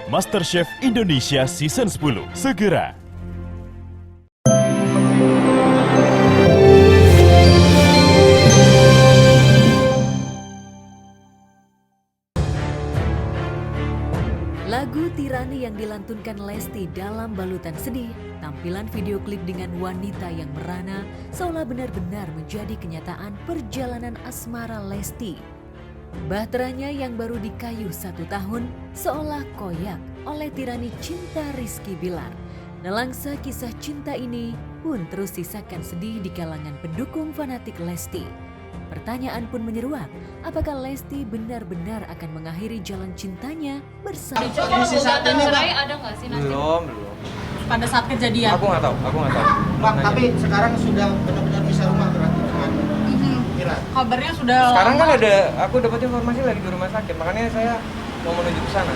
MasterChef Indonesia Season 10 segera. Lagu Tirani yang dilantunkan Lesti dalam balutan sedih, tampilan video klip dengan wanita yang merana seolah benar-benar menjadi kenyataan perjalanan asmara Lesti. Bahteranya yang baru dikayu 1 tahun seolah koyak oleh tirani cinta Rizky Bilar. Nelangsa kisah cinta ini pun terus sisakan sedih di kalangan pendukung fanatik Lesti. Pertanyaan pun menyeruak, apakah Lesti benar-benar akan mengakhiri jalan cintanya bersama? Kondisi saat ini cerai ada nggak sih nanti? Belum. Pada saat kejadian? Aku nggak tahu. Bang, tapi sekarang sudah benar-benar bisa rumah berarti dengan Mira. Kabarnya sudah Sekarang lama. kan aku dapat informasi lagi di rumah sakit, makanya saya mau menuju ke sana.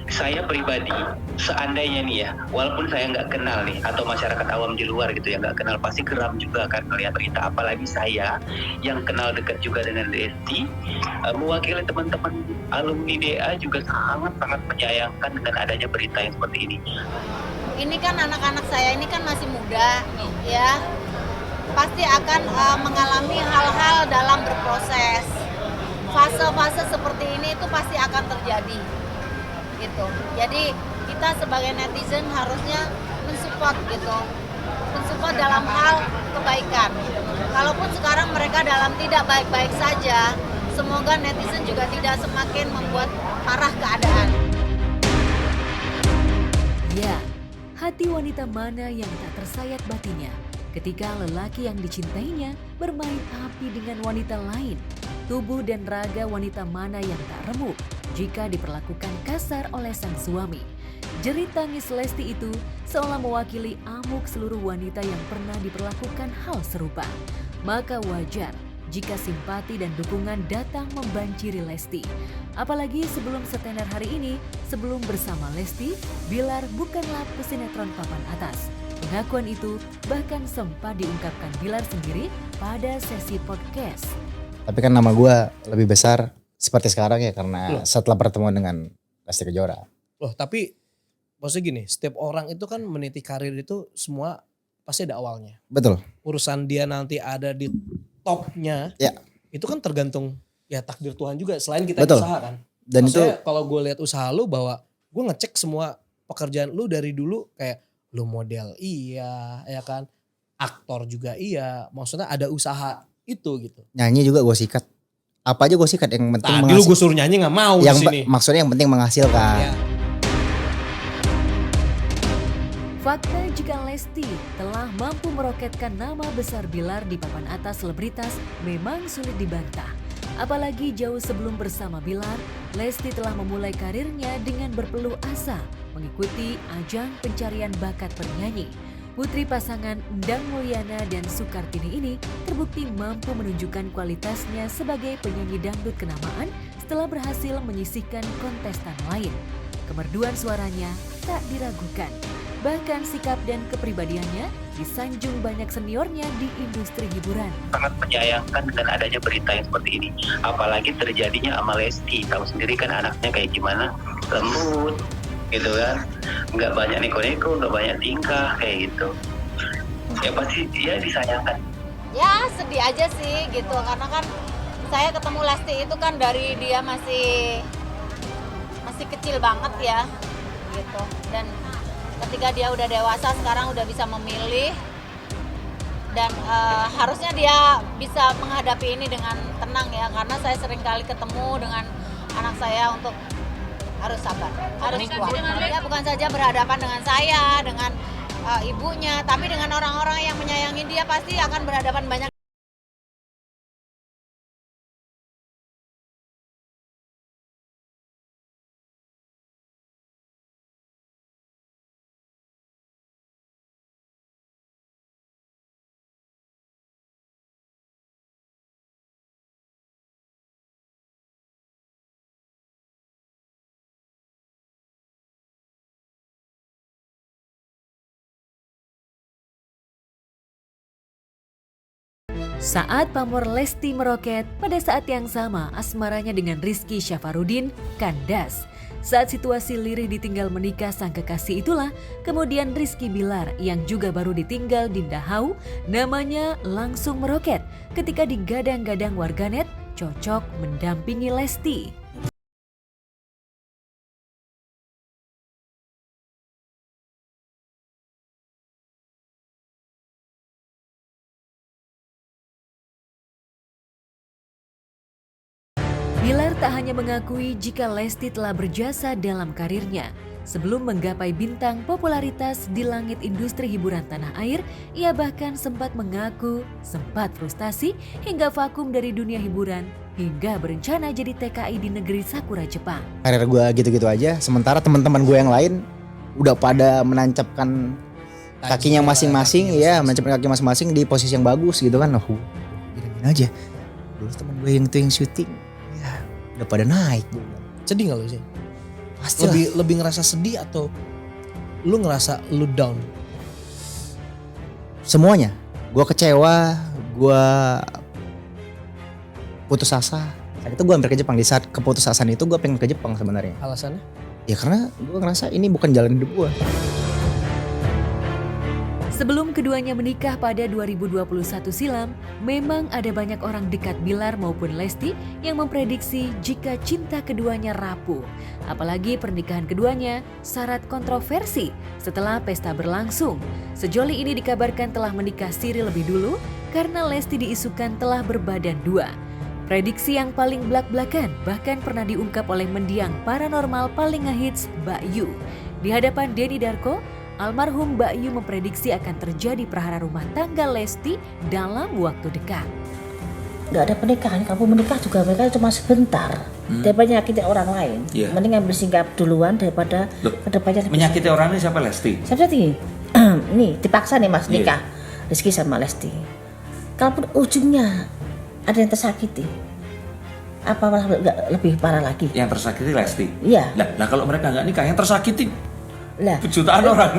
Saya pribadi, seandainya nih ya, walaupun saya nggak kenal nih, atau masyarakat awam di luar gitu ya nggak kenal, pasti geram juga kan melihat berita. Apalagi saya yang kenal dekat juga dengan Lesti, mewakili teman-teman alumni DA juga sangat-sangat menyayangkan dengan adanya berita yang seperti ini. Ini kan anak-anak saya ini kan masih muda, ya, pasti akan mengalami hal-hal dalam berproses. Fase-fase seperti ini itu pasti akan terjadi. Gitu. Jadi kita sebagai netizen harusnya mensupport gitu, mensupport dalam hal kebaikan. Kalaupun sekarang mereka dalam tidak baik-baik saja, semoga netizen juga tidak semakin membuat parah keadaan. Ya, hati wanita mana yang tak tersayat batinnya ketika lelaki yang dicintainya bermain api dengan wanita lain? Tubuh dan raga wanita mana yang tak remuk jika diperlakukan kasar oleh sang suami? Jerit tangis Lesti itu seolah mewakili amuk seluruh wanita yang pernah diperlakukan hal serupa. Maka wajar jika simpati dan dukungan datang membanjiri Lesti. Apalagi sebelum setenar hari ini, sebelum bersama Lesti, Bilar bukanlah pesinetron papan atas. Pengakuan itu bahkan sempat diungkapkan Bilar sendiri pada sesi podcast. Tapi kan nama gue lebih besar seperti sekarang ya karena setelah pertemuan dengan Lesti Kejora. Loh tapi maksudnya gini, setiap orang itu kan meniti karir itu semua pasti ada awalnya. Betul. Urusan dia nanti ada di topnya, Ya. itu kan tergantung ya takdir Tuhan juga selain kita Betul. usaha kan. Dan maksudnya itu kalau gue lihat usaha lu bahwa gue ngecek semua pekerjaan lu dari dulu kayak lu model iya, ya kan, aktor juga iya, maksudnya ada usaha itu gitu. nyanyi juga gue sikat. Apa aja gue sikat yang penting Tadi lu gue suruh nyanyi gak mau yang di sini. maksudnya yang penting menghasilkan. Ya. Fakta jika Lesti telah mampu meroketkan nama besar Bilar di papan atas selebritas memang sulit dibantah. Apalagi jauh sebelum bersama Bilar, Lesti telah memulai karirnya dengan berpeluh asa mengikuti ajang pencarian bakat penyanyi. Putri pasangan Endang Mulyana dan Sukartini ini terbukti mampu menunjukkan kualitasnya sebagai penyanyi dangdut kenamaan setelah berhasil menyisihkan kontestan lain. Kemerduan suaranya tak diragukan. Bahkan sikap dan kepribadiannya disanjung banyak seniornya di industri hiburan. Sangat menyayangkan dengan adanya berita yang seperti ini. Apalagi terjadinya sama Lesti. Tahu sendiri kan anaknya kayak gimana, lembut gitu kan, nggak banyak neko-neko, nggak banyak tingkah kayak gitu. Ya pasti dia disayangkan. Ya sedih aja sih gitu, karena kan saya ketemu Lesti itu kan dari dia masih kecil banget ya gitu, dan ketika dia udah dewasa sekarang udah bisa memilih dan harusnya dia bisa menghadapi ini dengan tenang ya, karena saya sering kali ketemu dengan anak saya untuk harus sabar, harus kuat. Dia bukan saja berhadapan dengan saya, dengan ibunya, tapi dengan orang-orang yang menyayangi dia pasti akan berhadapan banyak. Saat pamor Lesti meroket, pada saat yang sama asmaranya dengan Rizky Syafarudin kandas. Saat situasi Lirih ditinggal menikah sang kekasih itulah, kemudian Rizky Bilar yang juga baru ditinggal Dinda Hau, namanya langsung meroket ketika digadang-gadang warganet cocok mendampingi Lesti. Bilar tak hanya mengakui jika Lesti telah berjasa dalam karirnya. Sebelum menggapai bintang popularitas di langit industri hiburan tanah air, ia bahkan sempat mengaku sempat frustasi hingga vakum dari dunia hiburan hingga berencana jadi TKI di negeri Sakura, Jepang. Karir gue gitu-gitu aja, sementara teman-teman gue yang lain udah pada menancapkan kakinya masing-masing, ya menancapkan kaki masing-masing di posisi yang bagus gitu kan. Gini-gini aja. Dulu teman gue yang syuting, ya udah pada naik. Sedih gak lu sih? Pasti Lebih ngerasa sedih atau lu ngerasa lu down? Semuanya. Gue kecewa, gue putus asa. Saat itu gue hampir ke Jepang. Di saat keputusasaan itu gue pengen ke Jepang sebenarnya. Alasannya? Ya karena gue ngerasa ini bukan jalan hidup gue. Sebelum keduanya menikah pada 2021 silam, memang ada banyak orang dekat Bilar maupun Lesti yang memprediksi jika cinta keduanya rapuh. Apalagi pernikahan keduanya syarat kontroversi setelah pesta berlangsung. Sejoli ini dikabarkan telah menikah siri lebih dulu karena Lesti diisukan telah berbadan dua. Prediksi yang paling blak-blakan bahkan pernah diungkap oleh mendiang paranormal paling ngehits Mbak Yu. Di hadapan Denny Darko, almarhum Mbak Yu memprediksi akan terjadi prahara rumah tangga Lesti dalam waktu dekat. Gak ada pernikahan, kamu menikah juga mereka cuma sebentar. Daripada nyakitin orang lain, mending ambil singgap duluan daripada kedepannya. Menyakiti orang ini siapa? Lesti? Siapa sih? Nih dipaksa nih mas nikah Rizky sama Lesti. Kalaupun ujungnya ada yang tersakiti, apa malah lebih parah lagi? Yang tersakiti Lesti? Iya. Nah kalau mereka nggak nikah, yang tersakiti lah jutaan orang.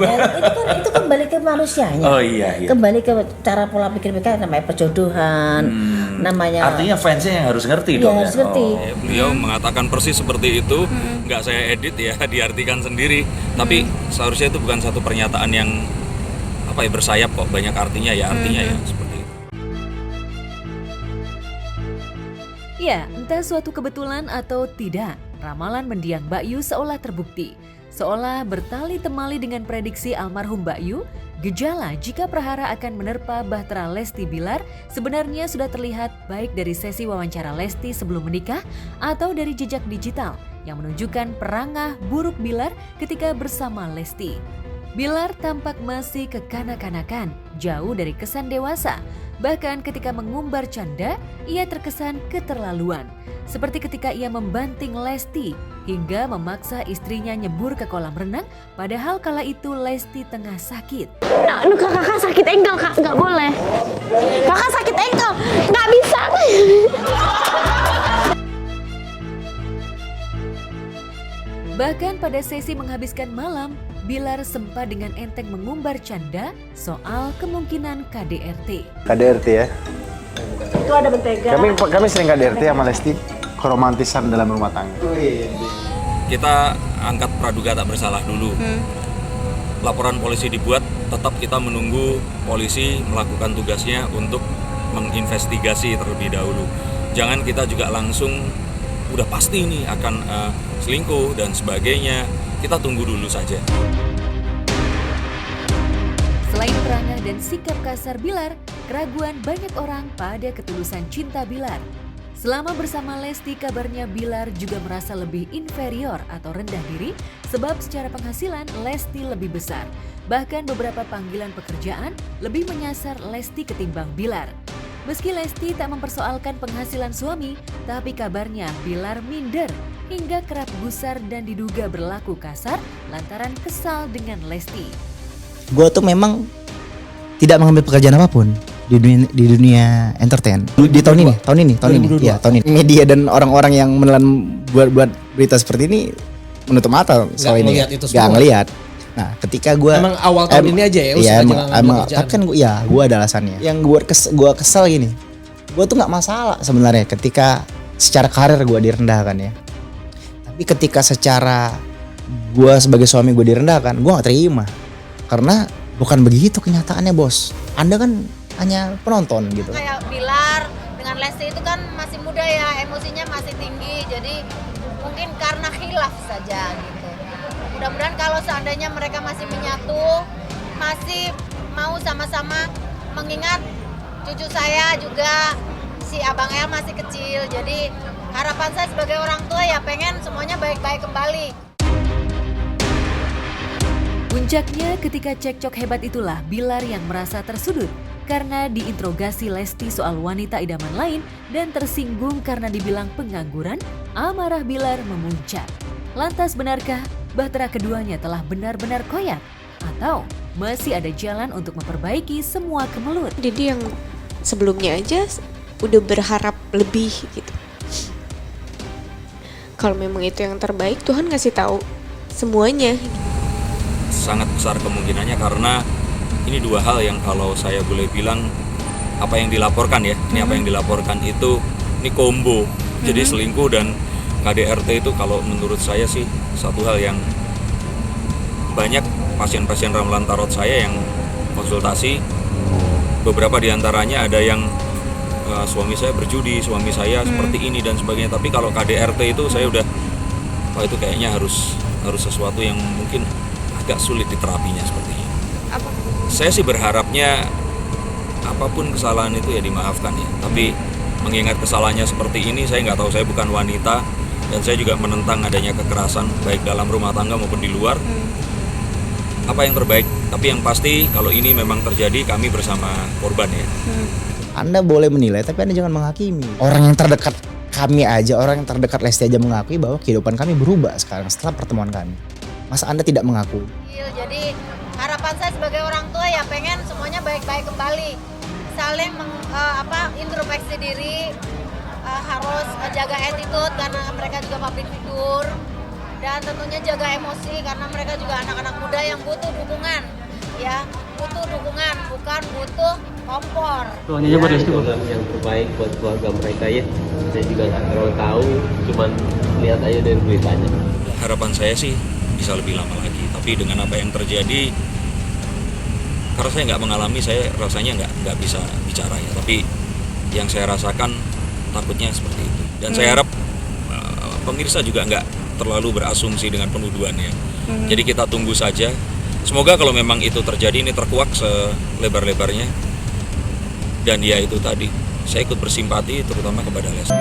Itu kembali ke manusianya. Oh iya. Kembali ke cara pola pikir mereka, namanya perjodohan, namanya. Artinya fansnya yang harus ngerti dong ya. Harus ngerti. Beliau mengatakan persis seperti itu, nggak saya edit ya, diartikan sendiri. Tapi seharusnya itu bukan satu pernyataan yang bersayap kok, banyak artinya ya artinya ya seperti itu. Ya, entah suatu kebetulan atau tidak, ramalan mendiang Mbak Yu seolah terbukti. Seolah bertali temali dengan prediksi almarhum Mbak Yu, gejala jika prahara akan menerpa bahtera Lesti Bilar sebenarnya sudah terlihat baik dari sesi wawancara Lesti sebelum menikah atau dari jejak digital yang menunjukkan perangah buruk Bilar ketika bersama Lesti. Bilar tampak masih kekanak-kanakan, jauh dari kesan dewasa. Bahkan ketika mengumbar canda, ia terkesan keterlaluan. Seperti ketika ia membanting Lesti hingga memaksa istrinya nyebur ke kolam renang, padahal kala itu Lesti tengah sakit. Kakak sakit engkel, kak, nggak boleh. Kakak sakit engkel, nggak bisa. Bahkan pada sesi menghabiskan malam, Bilar sempat dengan enteng mengumbar canda soal kemungkinan KDRT. KDRT ya? Itu ada mentega. Kami sering KDRT sama Lesti, keromantisan dalam rumah tangga. Kita angkat praduga tak bersalah dulu. Laporan polisi dibuat, tetap kita menunggu polisi melakukan tugasnya untuk menginvestigasi terlebih dahulu. Jangan kita juga langsung udah pasti nih akan selingkuh dan sebagainya. Kita tunggu dulu saja. Selain perangah dan sikap kasar Bilar, keraguan banyak orang pada ketulusan cinta Bilar. Selama bersama Lesti, kabarnya Bilar juga merasa lebih inferior atau rendah diri sebab secara penghasilan Lesti lebih besar. Bahkan beberapa panggilan pekerjaan lebih menyasar Lesti ketimbang Bilar. Meski Lesti tak mempersoalkan penghasilan suami, tapi kabarnya Bilar minder hingga kerap gusar dan diduga berlaku kasar lantaran kesal dengan Lesti. Gue tuh memang tidak mengambil pekerjaan apapun di dunia entertain. Di tahun ini. Media dan orang-orang yang menelan buat berita seperti ini menutup mata soal ini. Gak ngelihat. Nah, ketika gue emang awal tahun ini aja ya. Iya, emang tapi kan gue ada alasannya. Yang gue kesel gini, gue tuh nggak masalah sebenarnya ketika secara karir gue direndahkan ya. Tapi Tapi ketika secara gue sebagai suami gue direndahkan, gue gak terima. Karena bukan begitu kenyataannya, bos. Anda kan hanya penonton gitu. Kayak Bilar dengan Lesti itu kan masih muda ya, emosinya masih tinggi. Jadi mungkin karena khilaf saja gitu. Mudah-mudahan kalau seandainya mereka masih menyatu, masih mau sama-sama, mengingat cucu saya juga si Abang El masih kecil. Jadi harapan saya sebagai orang tua ya pengen semuanya baik-baik kembali. Puncaknya ketika cekcok hebat itulah Bilar yang merasa tersudut karena diinterogasi Lesti soal wanita idaman lain dan tersinggung karena dibilang pengangguran. Amarah Bilar memuncak. Lantas benarkah bahtera keduanya telah benar-benar koyak? Atau masih ada jalan untuk memperbaiki semua kemelut? Jadi yang sebelumnya aja udah berharap lebih gitu. Kalau memang itu yang terbaik, Tuhan ngasih tahu semuanya. Sangat besar kemungkinannya karena ini dua hal yang kalau saya boleh bilang apa yang dilaporkan ya, ini apa yang dilaporkan itu ini combo. Jadi selingkuh dan KDRT itu kalau menurut saya sih satu hal yang banyak pasien-pasien ramalan tarot saya yang konsultasi, beberapa diantaranya ada yang suami saya berjudi, suami saya seperti ini dan sebagainya. Tapi kalau KDRT itu saya udah, wah itu kayaknya harus sesuatu yang mungkin agak sulit diterapinya seperti ini. Saya sih berharapnya apapun kesalahan itu ya dimaafkan ya. Tapi mengingat kesalahannya seperti ini, saya nggak tahu, saya bukan wanita dan saya juga menentang adanya kekerasan baik dalam rumah tangga maupun di luar. Apa yang terbaik? Tapi yang pasti kalau ini memang terjadi, kami bersama korban ya. Anda boleh menilai, tapi Anda jangan menghakimi. Orang yang terdekat kami aja, orang yang terdekat Lesti aja mengakui bahwa kehidupan kami berubah sekarang setelah pertemuan kami. Masa Anda tidak mengakui? Jadi harapan saya sebagai orang tua ya pengen semuanya baik-baik kembali. Saling introspeksi diri, harus jaga attitude karena mereka juga public figure, dan tentunya jaga emosi karena mereka juga anak-anak muda yang butuh dukungan, ya butuh dukungan bukan butuh kompor. Doanya buat Lesti yang terbaik buat keluarga mereka ya. Saya juga nggak terlalu tahu, cuman lihat aja dari beritanya. Harapan saya sih bisa lebih lama lagi, tapi dengan apa yang terjadi, karena saya nggak mengalami, saya rasanya nggak bisa bicara ya. Tapi yang saya rasakan takutnya seperti itu. Dan saya harap pemirsa juga nggak terlalu berasumsi dengan penuduhannya. Jadi kita tunggu saja. Semoga kalau memang itu terjadi, ini terkuak selebar-lebarnya. Dan ya itu tadi, saya ikut bersimpati terutama kepada Lesti.